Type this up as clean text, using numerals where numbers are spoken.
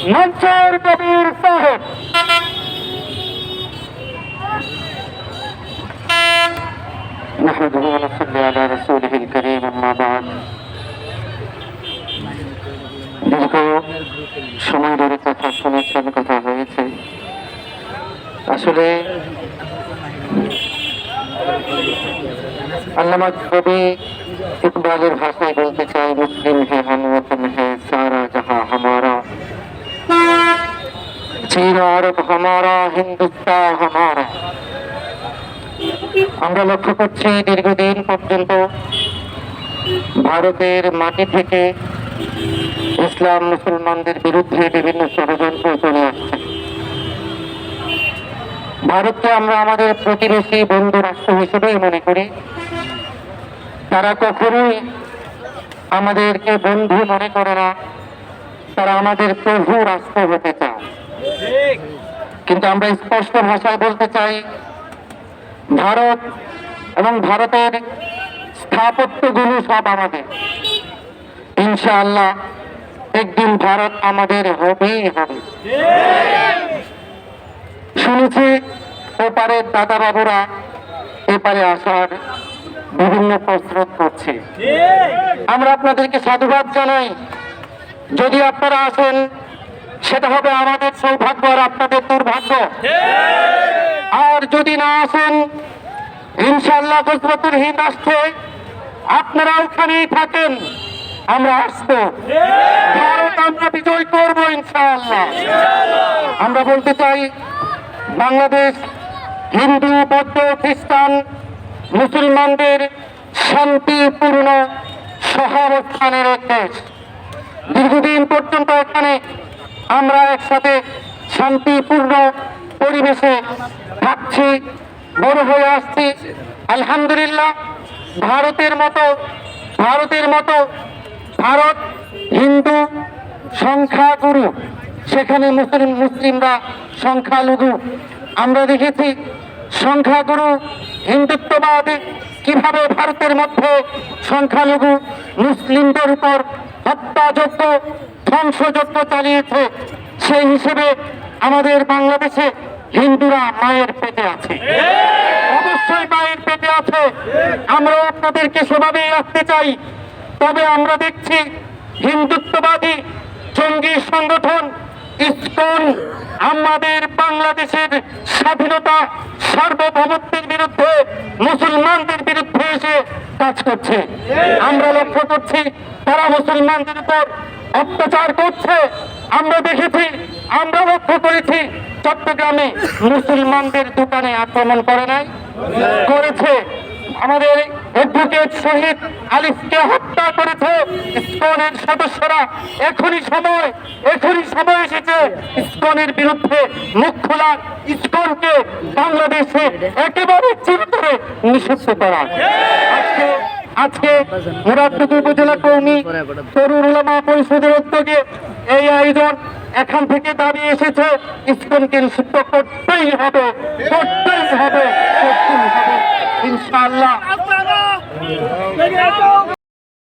मंसूर कबीर साहब। नहमदुहु व नसल्ली अला रसूलिहिल करीम, अम्मा बाद। दीर्घ সময় ধরে কথা শুনেছেন, কথা হয়েছে। আসলে আল্লামা কবি ইকবালের ভাষায় বলতে চাই, মুসলিম হে हम वतन है सारा जहां हमारा, चीन अरब हमारा, हिंदुस्तान हमारा। আমরা লক্ষ্য করছি দীর্ঘদিন পর্যন্ত ভারতের মাটি থেকে ইসলাম মুসলমানদের বিরুদ্ধে বিভিন্ন ষড়যন্ত্র চলে আসছে। ভারতকে আমরা আমাদের প্রতিবেশী বন্ধু রাষ্ট্র হিসেবেই মনে করি। তারা কখনোই আমাদেরকে বন্ধু মনে করে না, তারা আমাদের প্রভু রাষ্ট্র হতে চায়। কিন্তু আমরা স্পষ্ট ভাষায় বলতে চাই, ভারত এবং ভারতের স্থাপত্যগুলো সব আমাদের। ইনশাআল্লাহ একদিন ভারত আমাদের হবেই হবে। শুনেছি ওপারের দাদা বাবুরা এপারে আসার বিভিন্ন প্রস্তুত করছে। আমরা আপনাদেরকে সাধুবাদ জানাই। যদি আপনারা আসেন, সেটা হবে আমাদের সৌভাগ্য আর আপনাদের দুর্ভাগ্য। আর যদি না আসেন, ইনশাআল্লাহ গজওয়াতুল হিন্দ আসছে, আপনারা ওখানেই থাকেন, আমরা আসবো। ভারত আমরা বিজয় করবো ইনশাআল্লাহ। আমরা বলতে চাই, বাংলাদেশ হিন্দু, বৌদ্ধ, খ্রিস্টান, মুসলমানদের শান্তিপূর্ণ সহাবস্থানের এক দেশ। দীর্ঘদিন পর্যন্ত এখানে আমরা একসাথে শান্তিপূর্ণ পরিবেশে থাকছি, বড় হয়ে আসছি। আলহামদুলিল্লাহ, ভারত হিন্দু সংখ্যাগুরু, সেখানে মুসলিমরা সংখ্যালঘু। আমরা দেখেছি সংখ্যাগুরু হিন্দুত্ববাদ কিভাবে ভারতের মধ্যে সংখ্যালঘু মুসলিমদের উপর হত্যাযজ্ঞ, ধ্বংসযজ্ঞ চালিয়েছে। সেই হিসেবে আমাদের বাংলাদেশে হিন্দুরা মায়ের পেটে আছে, অবশ্যই মায়ের পেটে আছে। আমরা আপনাদেরকে সেভাবেই রাখতে চাই। তবে আমরা দেখছি হিন্দুত্ববাদী জঙ্গি সংগঠন ইসকন আমাদের বাংলাদেশের স্বাধীনতা, সার্বভৌমত্বের বিরুদ্ধে, মুসলমানদের বিরুদ্ধে এসে কাজ করছে। আমরা লক্ষ্য করছি তারা মুসলমানদের উপর অত্যাচার করছে। আমরা দেখেছি, আমরা লক্ষ্য করেছি, চট্টগ্রামে মুসলমানদের দোকানে আক্রমণ করে নাই, করেছে। আমাদের অ্যাডভোকেট শহীদ আলিফকে হত্যা করেছে ইসকনের সদস্যরা। এখনই সময় এসেছে ইসকনের বিরুদ্ধে মুখ খোলা, ইসকনকে বাংলাদেশে একেবারে চিরতরে নিষিদ্ধ করা। আজকে মুরাদনগর উপজেলা কওমি তরুণ উলামা পরিষদের উদ্যোগে এই আয়োজন। এখান থেকে দাবি এসেছে, ইসকনকে নিষিদ্ধ করতেই হবে ইনশাআল্লাহ।